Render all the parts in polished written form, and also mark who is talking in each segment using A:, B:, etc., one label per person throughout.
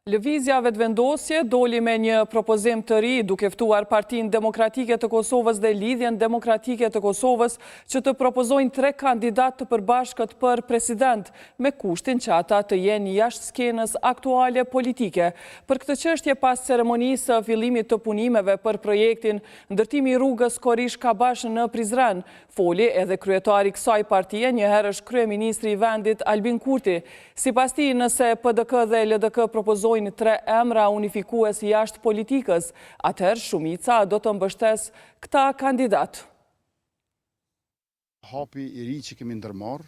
A: Lëvizja vetëvendosje doli me një propozim të ri duke ftuar Partinë Demokratike të Kosovës dhe Lidhjen Demokratike të Kosovës që të propozojnë 3 kandidat të përbashkët për president, me kushtin që ata të jenë jashtë skenës aktuale politike. Për këtë çështje pas ceremonisë së fillimit të punimeve për projektin ndërtimi i rrugës Korish-Kabash në Prizren, foli edhe kryetari i kësaj partie, njëherësh kryeministri i vendit Albin Kurti. Sipas tij, nëse PDK dhe LDK propozojnë 3 emra unifikues jashtë politikës, atëherë shumica do të mbështes këta kandidat.
B: Hapi i ri që kemi ndërmarrë,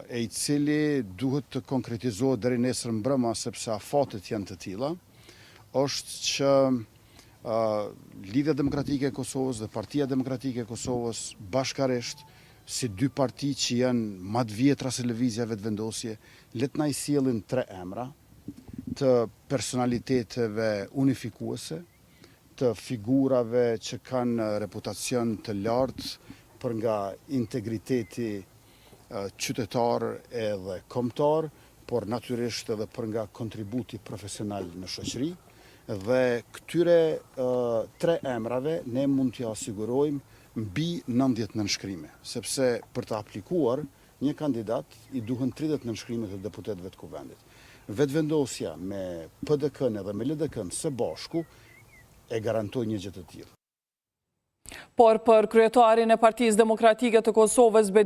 B: e i cili duhet të konkretizohet deri nesër mbrëma sepse afatet janë të tilla, është që Lidhja Demokratike e Kosovës dhe Partia Demokratike e Kosovës bashkarisht, si 2 parti që janë më të vjetra se lëvizja vetëvendosje, le të na i sjellin 3 emra të personaliteteve unifikuese, të figurave që kanë reputacion të lartë për nga integriteti qytetar edhe kombëtar, por natyrisht edhe për nga kontributi profesional në shoqëri. Dhe këtyre 3 emrave ne mund t'ja asigurojmë mbi 90 nënshkrime, sepse për të aplikuar një kandidat i duhen 30 nënshkrime të deputetëve të kuvendit. Vetëvendosja me PDK-n edhe me LDK-n së bashku e garantoj një gjë të tillë.
A: Por për kryetarin e Partisë Demokratike të Kosovës